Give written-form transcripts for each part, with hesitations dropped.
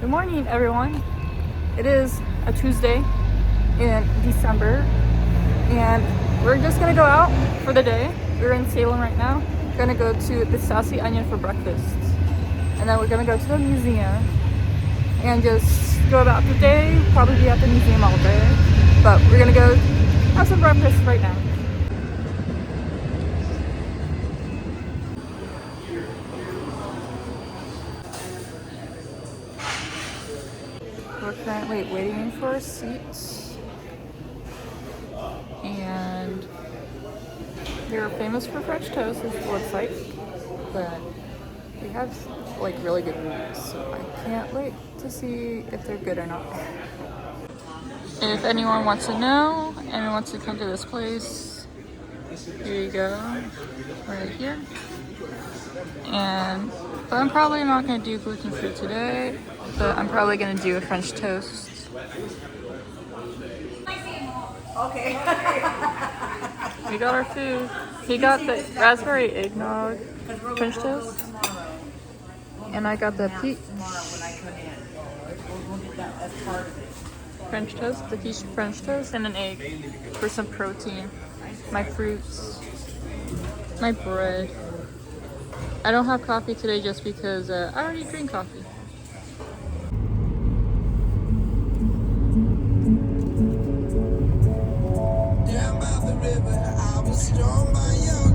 Good morning, everyone. It is a Tuesday in December, and we're just gonna go out for the day. We're in Salem right now. We're gonna go to the Sassy Onion for breakfast, and then we're gonna go to the museum and just go about the day. Probably be at the museum all day, but we're gonna go have some breakfast right now. We're currently waiting for a seat, and they're famous for French toast, is what it's like, but we have like really good reviews, so I can't wait to see if they're good or not. If anyone wants to know and wants to come to this place, here you go, right here. But I'm probably not gonna do gluten free today, but I'm probably gonna do a French toast. Okay. We got our food. He got the raspberry eggnog French toast, and I got the peach French toast, the peach French toast, and an egg for some protein. My fruits, my bread. I don't have coffee today just because I already drink coffee. Down by the river, I was strong by your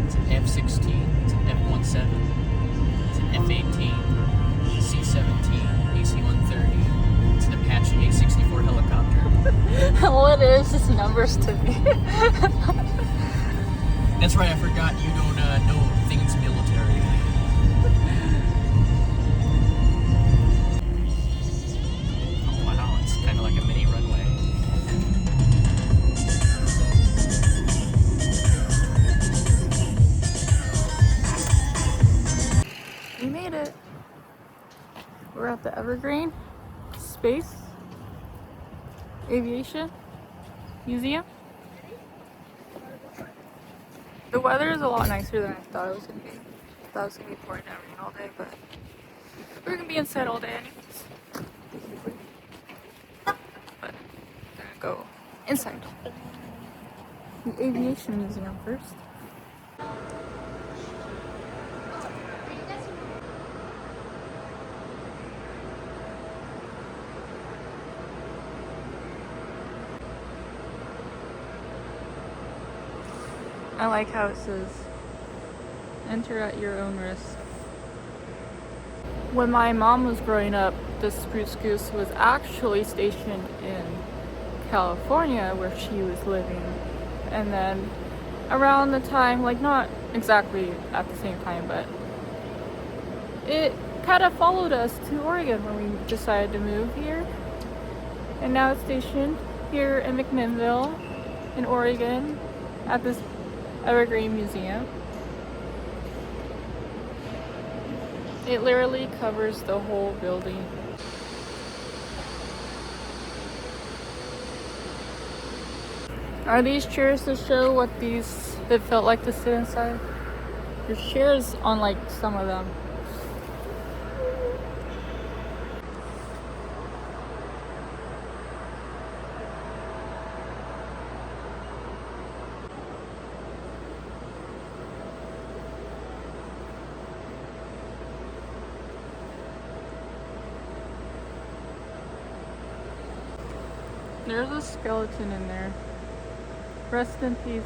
It's an F-16, it's an F-17, it's an F-18, C-17, AC-130, it's an Apache A-64 helicopter. What is this numbers to me? That's right, I forgot you don't know things military. Oh wow, it's kind of like a mini runway. We made it. We're at the Evergreen Space Aviation Museum. The weather is a lot nicer than I thought it was gonna be. I thought it was gonna be pouring down rain all day, but we're gonna be inside all day anyways. But we're gonna go inside the Aviation Museum first. I like how it says, enter at your own risk. When my mom was growing up, the Sproose Goose was actually stationed in California where she was living. And then around the time, like not exactly at the same time, but it kind of followed us to Oregon when we decided to move here. And now it's stationed here in McMinnville in Oregon at this Evergreen Museum. It literally covers the whole building. Are these chairs to show what it felt like to sit inside? There's chairs on like some of them. There's a skeleton in there. Rest in peace.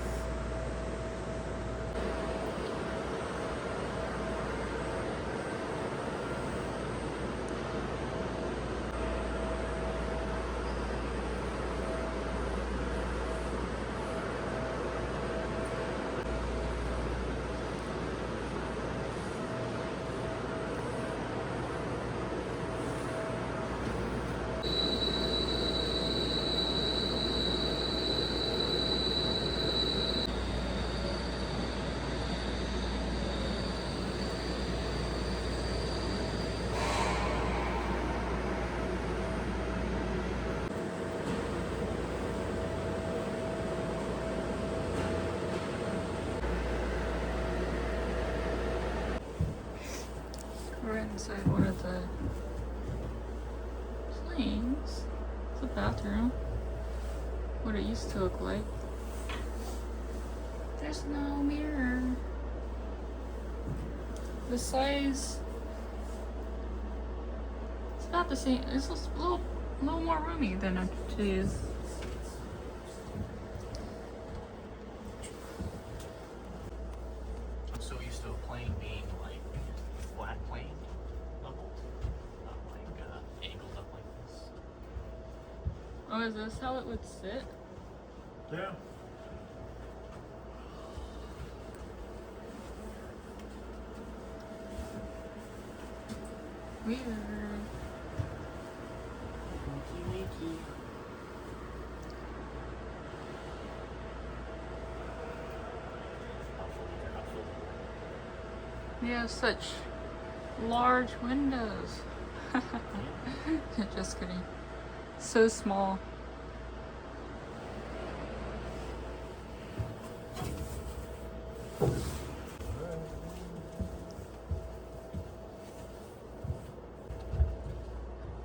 inside one of the planes. It's a bathroom. What it used to look like. There's no mirror. The size, it's about the same. It's just a little more roomy than it is. I'm so used to a plane being like flat plane level, not like angled up like this. Oh, is this how it would sit? Yeah. Weird. Wakey. Yeah, such large windows. Just kidding. So small.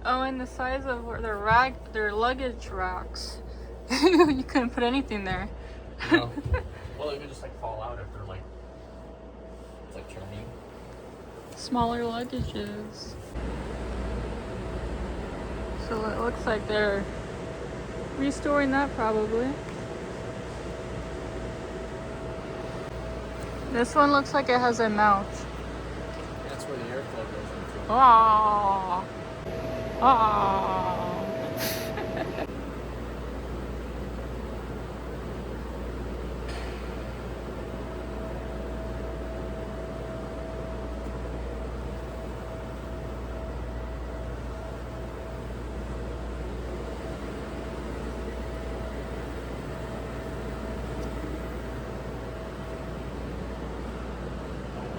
Oh, and the size of where their luggage racks. You couldn't put anything there. No. Well, it could just like fall out if they're like, it's like turning. Smaller luggages. So it looks like they're restoring that probably. This one looks like it has a mouth. That's where the airflow goes into. Ah. Ah.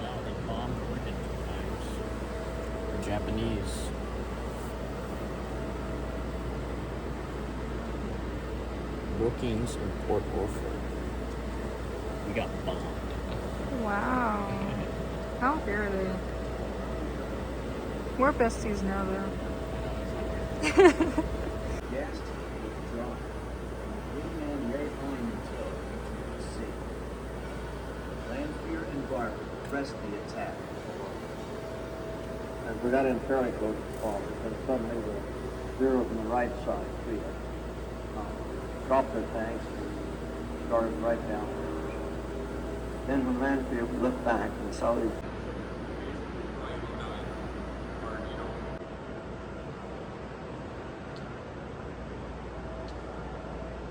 Wow, they bombed Oregon 2 times. The Japanese. Bookings in Port Orford. We got bombed. Wow. How dare they? We're besties now though. Gas tank was dry. Three-man Ray Owing until into the sea. Lanfear and Barber pressed the attack. And we got in fairly close to fall, and suddenly the Bureau from the right side, three of them, dropped their tanks and started right down there. Then when Lanfield looked back and saw these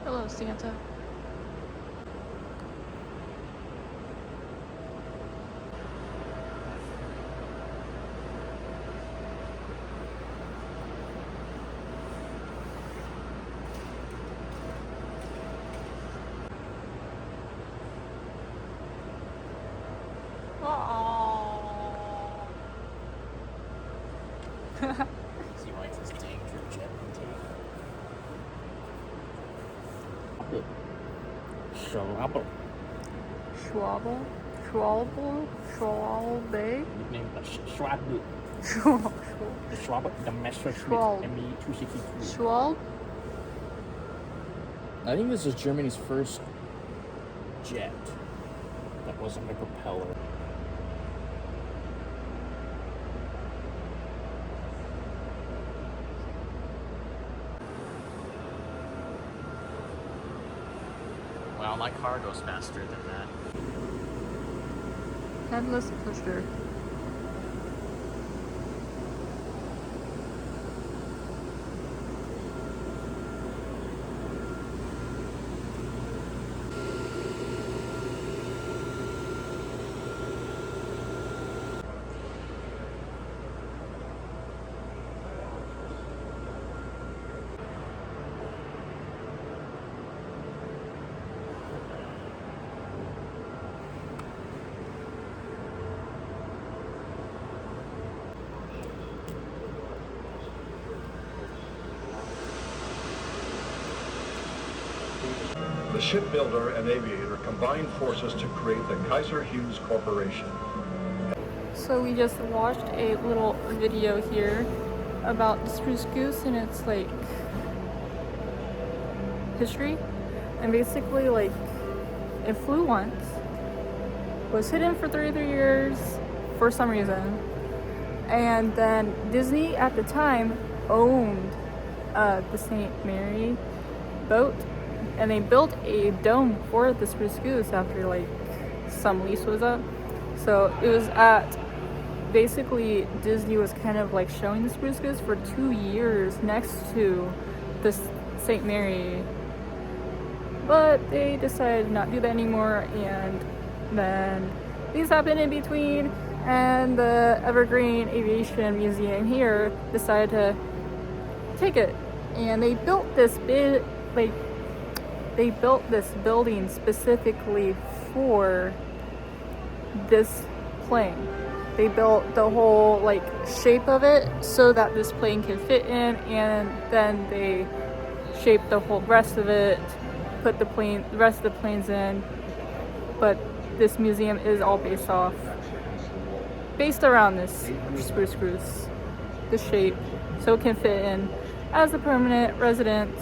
Hello, Santa. Oh. He likes his danger jet Schwabble. Schwabble? Schwabble? Schwalbe? Nickname Schwabble. Schwabble, the Messerschmitt Schwalbe. ME-262. Schwalbe? I think this is Germany's first jet that wasn't a propeller. Wow, my car goes faster than that. Headless pusher. The shipbuilder and aviator combined forces to create the Kaiser Hughes Corporation. So we just watched a little video here about the Sproose Goose and its like history. And basically like it flew once, was hidden for 33 years for some reason. And then Disney at the time owned the St. Mary boat, and they built a dome for the Sproose Goose after like some lease was up. So it was at, basically Disney was kind of like showing the Sproose Goose for 2 years next to the St. Mary, but they decided not to do that anymore, and then these happened in between, and the Evergreen Aviation Museum here decided to take it, and they built this they built this building specifically for this plane. They built the whole like shape of it so that this plane could fit in, and then they shaped the whole rest of it, put the rest of the planes in. But this museum is all based around this Sproose Goose, the shape, so it can fit in as a permanent residence.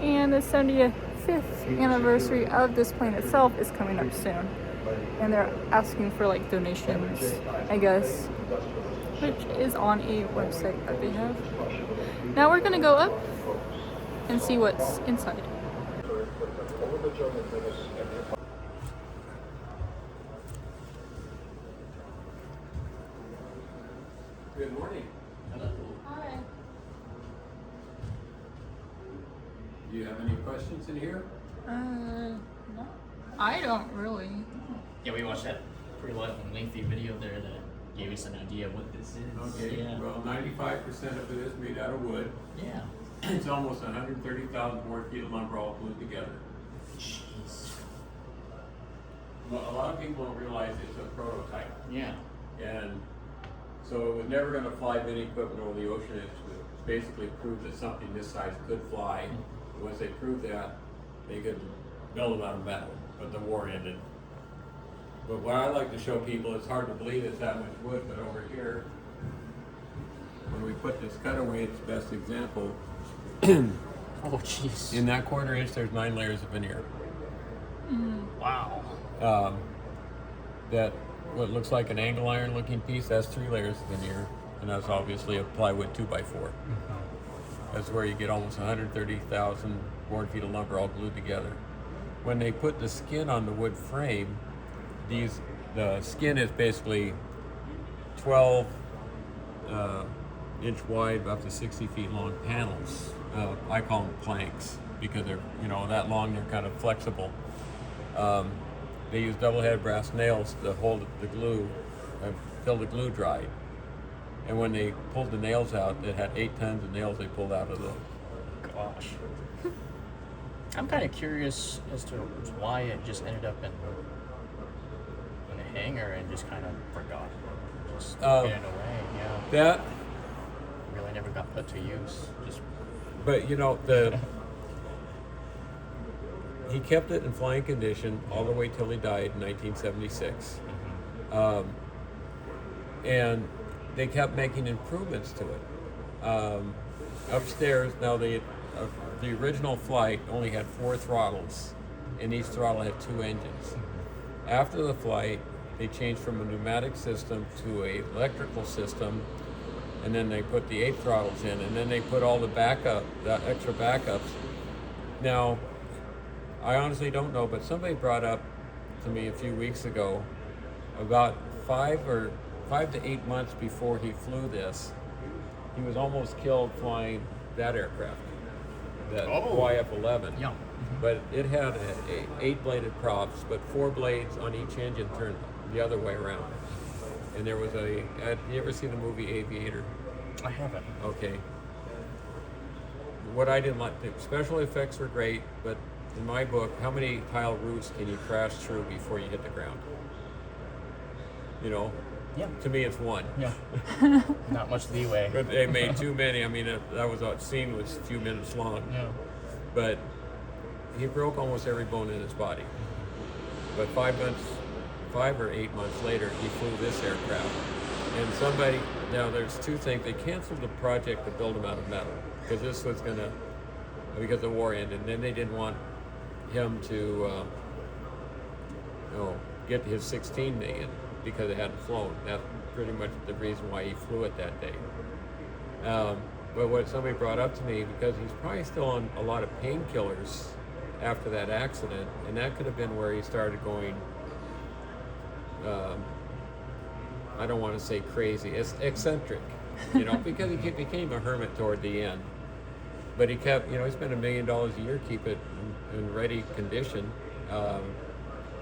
And the 75th anniversary of this plane itself is coming up soon, and they're asking for like donations, I guess, which is on a website that they have. Now we're gonna go up and see what's inside. Good morning. Hello. Hi. Do you have any questions in here? No, I don't really. Yeah, we watched that pretty lengthy video there that gave us an idea of what this is. Okay, Yeah. well, 95% of it is made out of wood. Yeah. It's almost 130,000 board feet of lumber all glued together. Jeez. Well, a lot of people don't realize it's a prototype. Yeah. And so it was never going to fly many equipment over the ocean. It's basically proved that something this size could fly. And once they proved that, they could build it out of metal. But the war ended. But what I like to show people, it's hard to believe it's that much wood, but over here, when we put this cutaway, it's the best example. Oh, jeez. In that 1/4 inch, there's 9 layers of veneer. Wow. That what looks like an angle iron looking piece, that's 3 layers of veneer, and that's obviously a plywood 2x4. That's where you get almost 130,000 board feet of lumber all glued together. When they put the skin on the wood frame, the skin is basically 12 inch wide, up to 60 feet long panels. I call them planks because they're that long. They're kind of flexible. They use double-head brass nails to hold the glue until the glue dried. And when they pulled the nails out, it had 8 tons of nails they pulled out of the. Gosh. I'm kind of curious as to why it just ended up in a hangar and just kind of forgot. Just hidden away, yeah. That. Really never got put to use. Just. But he kept it in flying condition all the way till he died in 1976. And they kept making improvements to it. Upstairs, now the original flight only had 4 throttles, and each throttle had 2 engines. After the flight, they changed from a pneumatic system to an electrical system, and then they put the 8 throttles in, and then they put all the extra backups. Now, I honestly don't know, but somebody brought up to me a few weeks ago about 5 to 8 months before he flew this, he was almost killed flying that aircraft, that YF-11. Yeah. But it had 8-bladed props, but 4 blades on each engine turned the other way around. And there was you ever seen the movie Aviator? I haven't. Okay. What I didn't like, the special effects were great, but in my book, how many tile roofs can you crash through before you hit the ground? Yeah. To me, it's 1. Yeah. Not much leeway. But they made too many. I mean, that scene was a few minutes long. Yeah. But he broke almost every bone in his body. But 5 months 5 or 8 months later, he flew this aircraft. And somebody, now there's two things. They canceled the project to build him out of metal because this was gonna, because the war ended. And then they didn't want him to, get his 16 million because it hadn't flown. That's pretty much the reason why he flew it that day. But what somebody brought up to me, because he's probably still on a lot of painkillers after that accident, and that could have been where he started going, I don't want to say crazy, it's eccentric, because he became a hermit toward the end. But he kept, he spent $1 million a year, keep it in ready condition.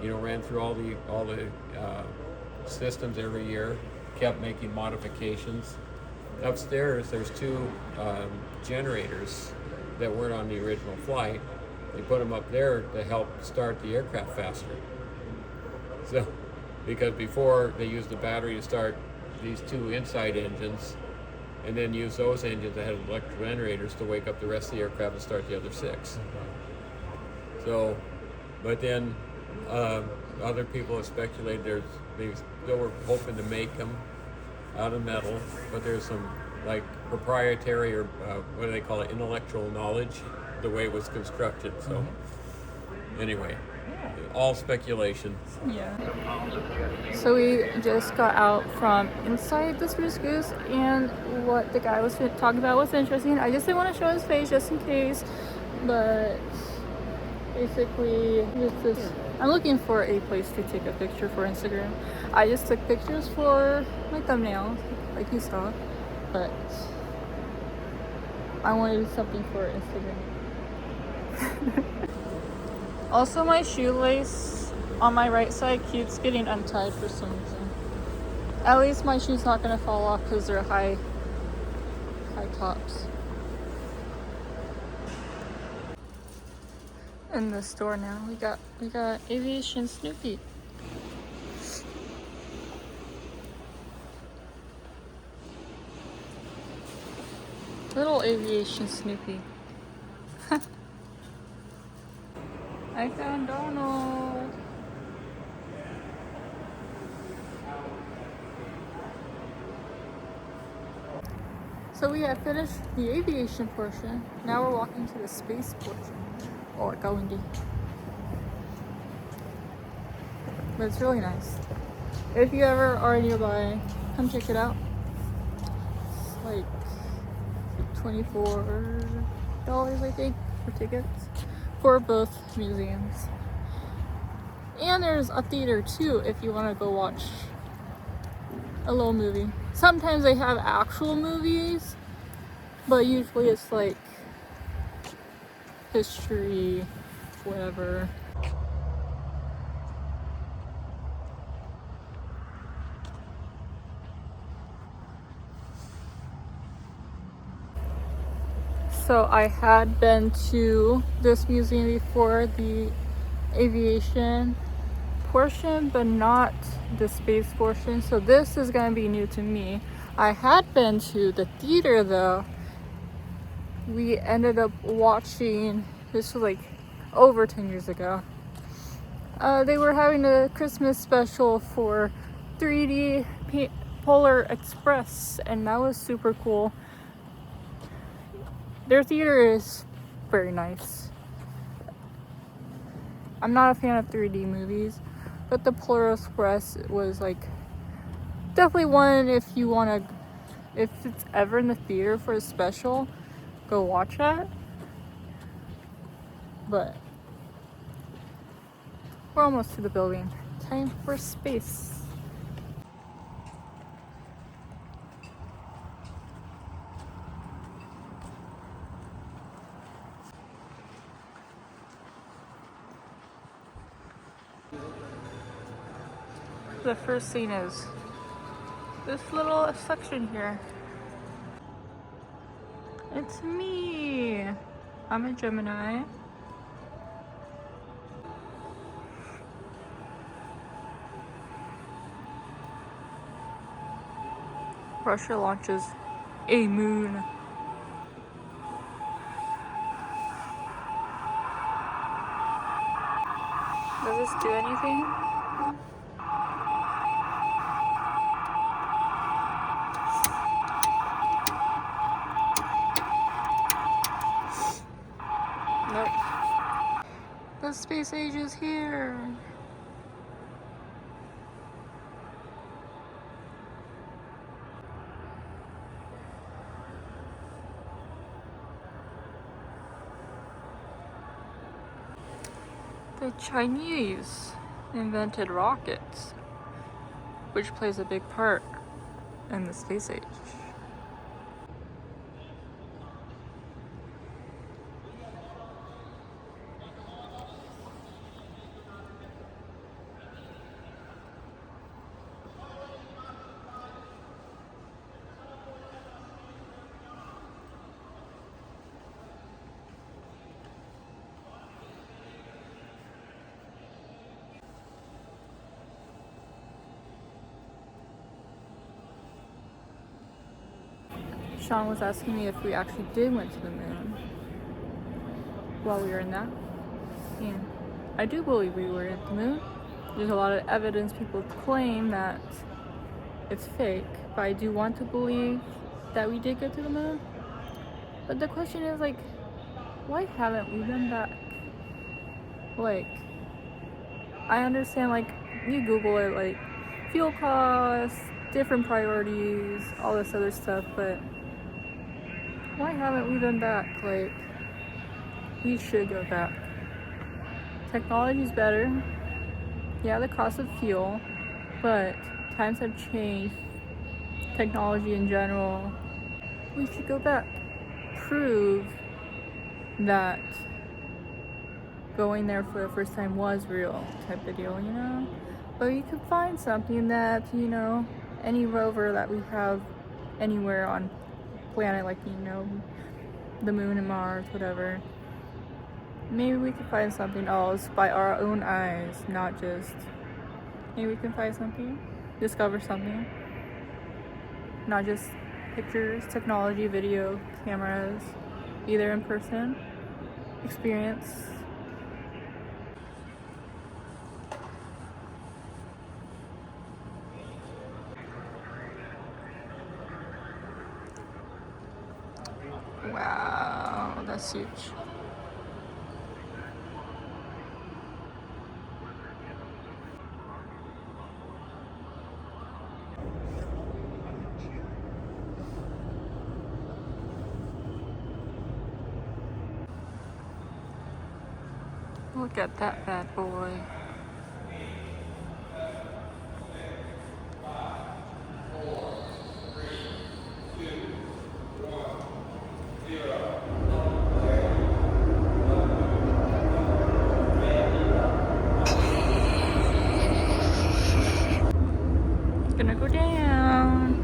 Ran through all the systems every year, kept making modifications. Upstairs, there's two generators that weren't on the original flight. They put them up there to help start the aircraft faster. So, because before they used the battery to start these two inside engines, and then use those engines that had electric generators to wake up the rest of the aircraft and start the other 6. So, but then other people have speculated they still were hoping to make them out of metal, but there's some like proprietary or what do they call it, intellectual knowledge, the way it was constructed. So anyway, all speculation. Yeah. So we just got out from inside the Sproose Goose, and what the guy was talking about was interesting. I just didn't want to show his face just in case, but basically I'm looking for a place to take a picture for Instagram. I just took pictures for my thumbnail, like you saw, but I wanted something for Instagram. Also, my shoelace on my right side keeps getting untied for some reason. At least my shoe's not gonna fall off because they're high tops. In the store now, we got Aviation Snoopy. Little Aviation Snoopy. I found Donald. So we have finished the aviation portion. Now we're walking to the space portion. Or going to. But it's really nice. If you ever are nearby, come check it out. It's like $24, I think, for tickets for both museums. And there's a theater too if you want to go watch a little movie. Sometimes they have actual movies, but usually it's like history, whatever. So I had been to this museum before, the aviation portion, but not the space portion. So this is gonna be new to me. I had been to the theater though. We ended up watching, this was like over 10 years ago. They were having a Christmas special for 3D Polar Express, and that was super cool. Their theater is very nice. I'm not a fan of 3D movies, but the Polar Express was like definitely one if you want to, if it's ever in the theater for a special, go watch that. But we're almost to the building. Time for space. The first scene is this little section here. It's me. I'm a Gemini. Russia launches a moon. Does this do anything? The space age is here. The Chinese invented rockets, which plays a big part in the space age. Sean was asking me if we actually did went to the moon while we were in that. And I do believe we were at the moon. There's a lot of evidence people claim that it's fake, but I do want to believe that we did get to the moon. But the question is, like, why haven't we been back? Like, I understand, like, you Google it, like, fuel costs, different priorities, all this other stuff, but why haven't we been back? Like, we should go back. Technology's better. Yeah, the cost of fuel, but times have changed. Technology in general. We should go back. Prove that going there for the first time was real, type of deal, you know? But you could find something that, you know, any rover that we have anywhere on planet, like, you know, the moon and Mars, whatever, maybe we could find something else by our own eyes, not just, maybe we can find something, discover something, not just pictures, technology, video, cameras, either in person, experience. Wow, that's huge. Look at that bad boy. Gonna go down.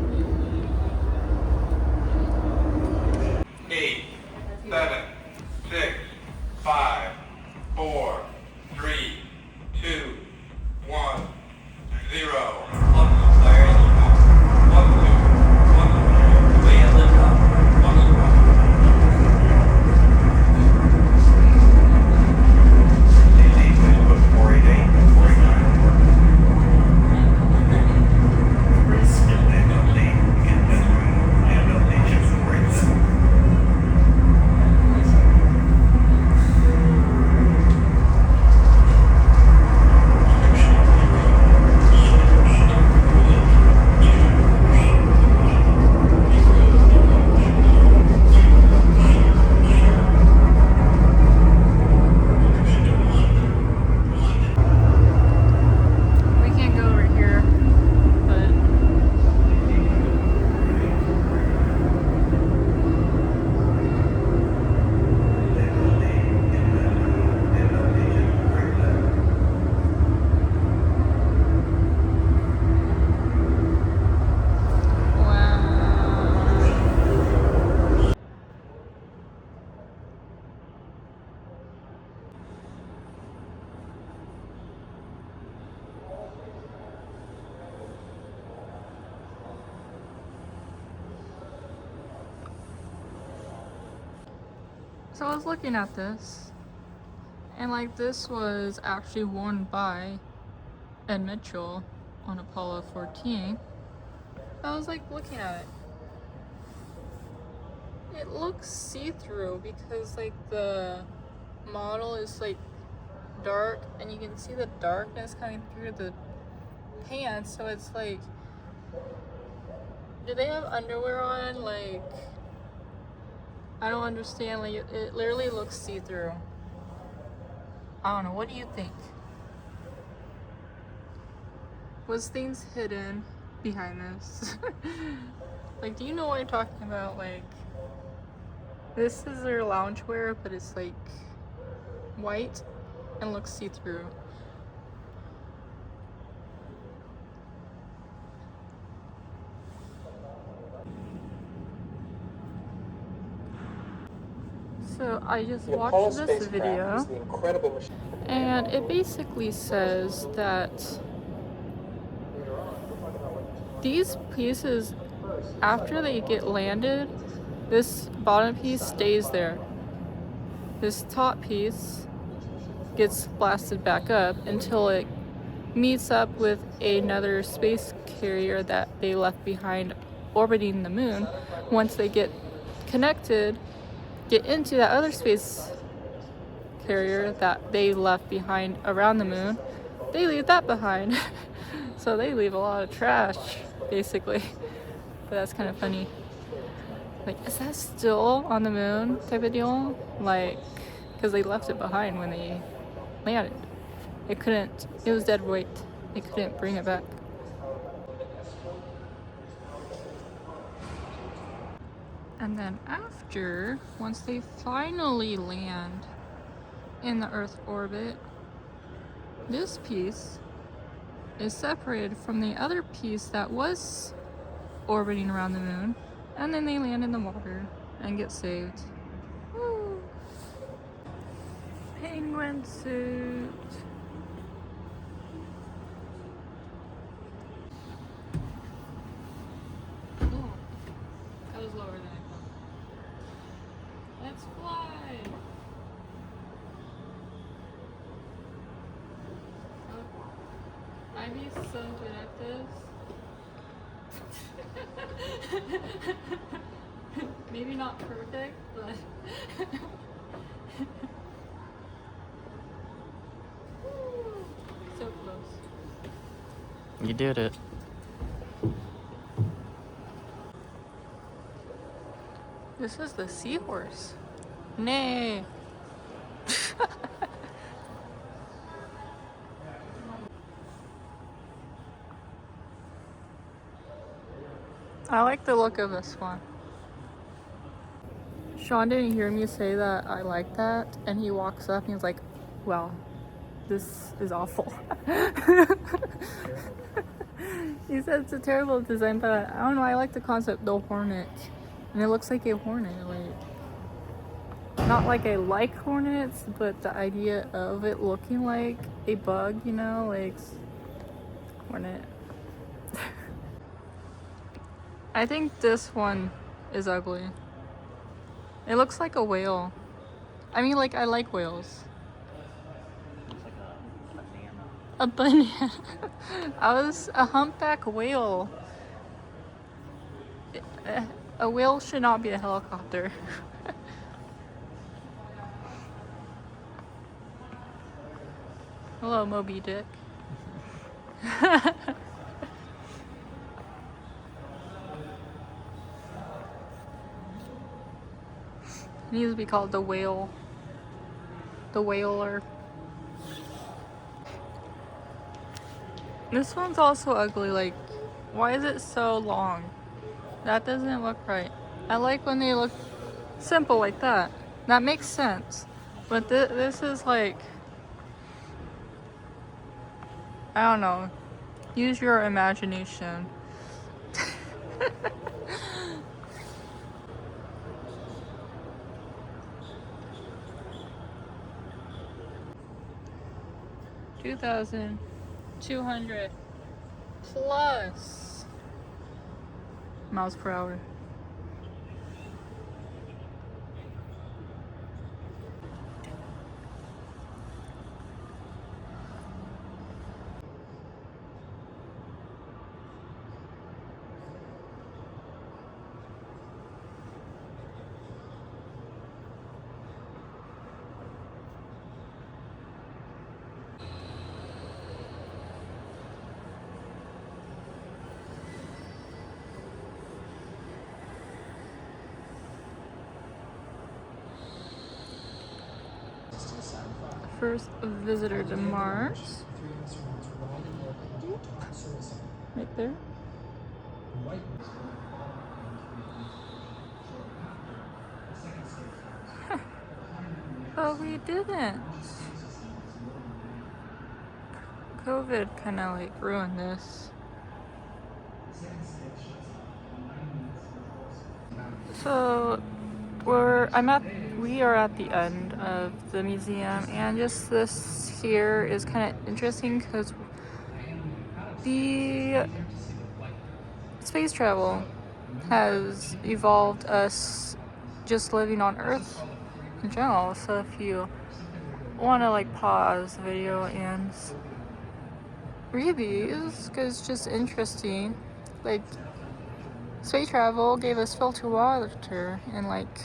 8, 7, 6, 5, 4, 3, 2, 1, 0. So I was looking at this, and like this was actually worn by Ed Mitchell on Apollo 14. I was like looking at it. It looks see-through because like the model is like dark, and you can see the darkness coming through the pants, so it's like, do they have underwear on? Like, I don't understand. Like, it literally looks see-through. I don't know. What do you think? Was things hidden behind this? Like, do you know what I'm talking about? Like, this is their loungewear, but it's like white and looks see-through. So I just watched this video, and it basically says that these pieces, after they get landed, this bottom piece stays there. This top piece gets blasted back up until it meets up with another space carrier that they left behind orbiting the moon. Once they get connected, get into that other space carrier that they left behind around the moon, they leave that behind. So they leave a lot of trash, basically. But that's kind of funny. Like, is that still on the moon type of deal? Like, because they left it behind when they landed. It was dead weight. They couldn't bring it back. And then after, once they finally land in the Earth orbit, this piece is separated from the other piece that was orbiting around the moon, and then they land in the water and get saved. Woo. Penguin suit. Ooh, that was lower than I thought. Let's fly. I'd be so good at this. Maybe not perfect, but so close. You did it. This is the seahorse. Nay. I like the look of this one. Sean didn't hear me say that I like that, and he walks up and he's like, wow, this is awful. He said it's a terrible design, but I don't know, I like the concept, the hornet. And it looks like a hornet, like, not like I like hornets, but the idea of it looking like a bug, you know, like hornet. I think this one is ugly. It looks like a whale. I mean, like, I like whales. Looks like A a banana. banana. I was a humpback whale. A whale should not be a helicopter. Hello, Moby Dick. It needs to be called the whale. The whaler. This one's also ugly. Like, why is it so long? That doesn't look right. I like when they look simple like that. That makes sense. But this is like, I don't know. Use your imagination. $2,200 plus miles per hour. first visitor to Mars. Right there. But we didn't. COVID kind of like ruined this. So we are at the end of the museum, and just this here is kind of interesting because the space travel has evolved us just living on Earth in general. So if you want to like pause the video and read these, because it's just interesting. Like, space travel gave us filtered water and like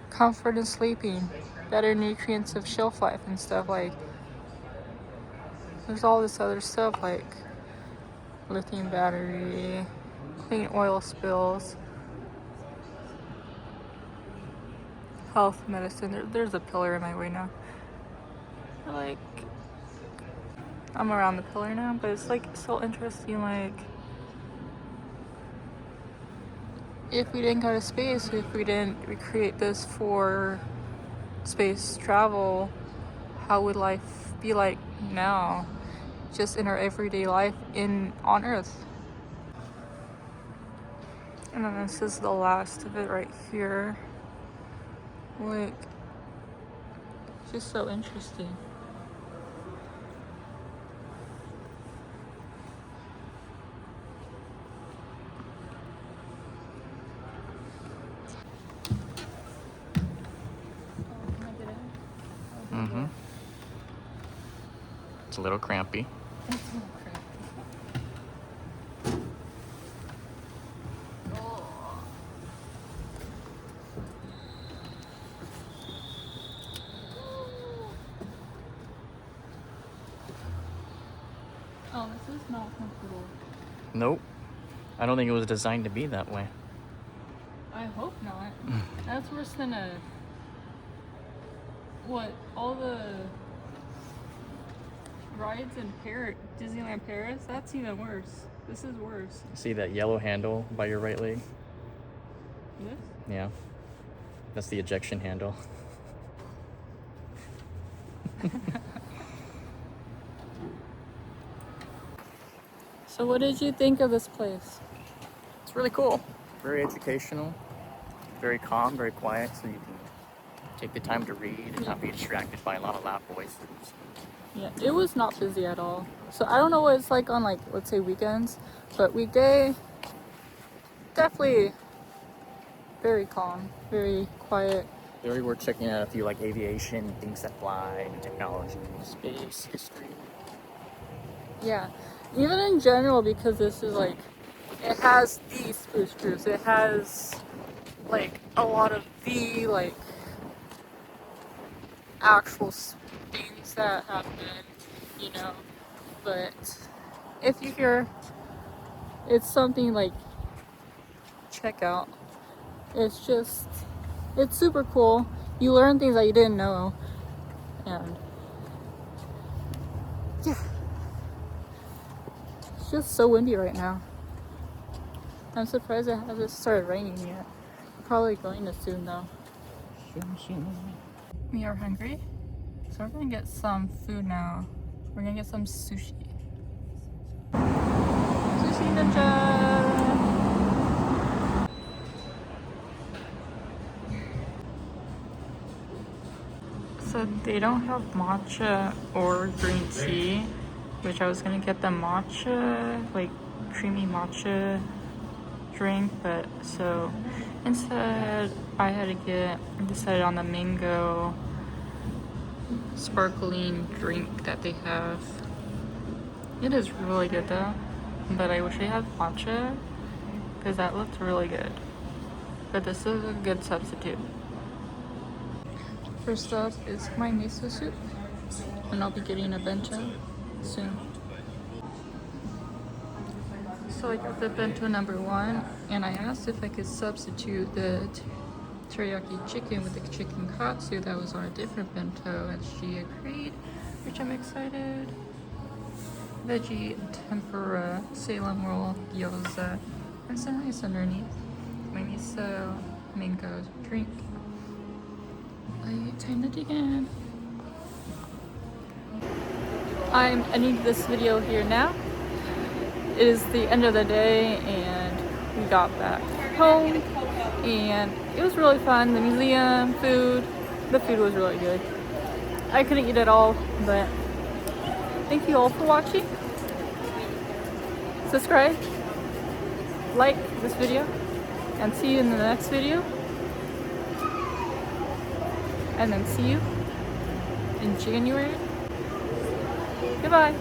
comfort in sleeping, better nutrients of shelf life and stuff. Like, there's all this other stuff like lithium battery, clean oil spills, health medicine. There's a pillar in my way now. Like, I'm around the pillar now, but it's like so interesting. Like, if we didn't go to space, if we didn't recreate this for space travel, how would life be like now, just in our everyday life on Earth? And then this is the last of it right here. Like, just so interesting. Mm-hmm. It's a little crampy. Oh, this is not comfortable. Nope. I don't think it was designed to be that way. I hope not. That's worse than all the rides in Disneyland Paris? That's even worse. This is worse. See that yellow handle by your right leg? This? Yeah. That's the ejection handle. So what did you think of this place? It's really cool. Very educational. Very calm, very quiet, so you can take the time to read and not be distracted by a lot of loud voices. Yeah, it was not busy at all. So I don't know what it's like on, like, let's say weekends, but weekday, definitely very calm, very quiet. Very worth checking out if you like aviation, things that fly, technology, space, history. Yeah, even in general, because this is like, it has the Sproose Goose. It has like a lot of the like actual things that happen, you know. But if you hear it's something like check out, it's super cool. You learn things that you didn't know, and yeah, it's just so windy right now. I'm surprised it hasn't started raining yet. Probably going to soon though. We are hungry, so we're gonna get some food now. We're gonna get some sushi. Sushi Ninja! So they don't have matcha or green tea, which I was gonna get the matcha, like creamy matcha drink, but so instead I decided on the mango sparkling drink that they have. It is really good though, but I wish they had matcha because that looked really good. But this is a good substitute. First up is my miso soup, and I'll be getting a bento soon. So I got the bento number 1, and I asked if I could substitute the teriyaki chicken with the chicken katsu that was on a different bento, and she agreed, which I'm excited. Veggie tempura, Salem roll, gyoza, and some rice underneath. My miso, mango drink. Time to dig in. I'm ending this video here now. It is the end of the day and we got back home and it was really fun. The museum, the food was really good. I couldn't eat it all, but thank you all for watching. Subscribe, like this video, and see you in the next video. And then see you in January. Goodbye.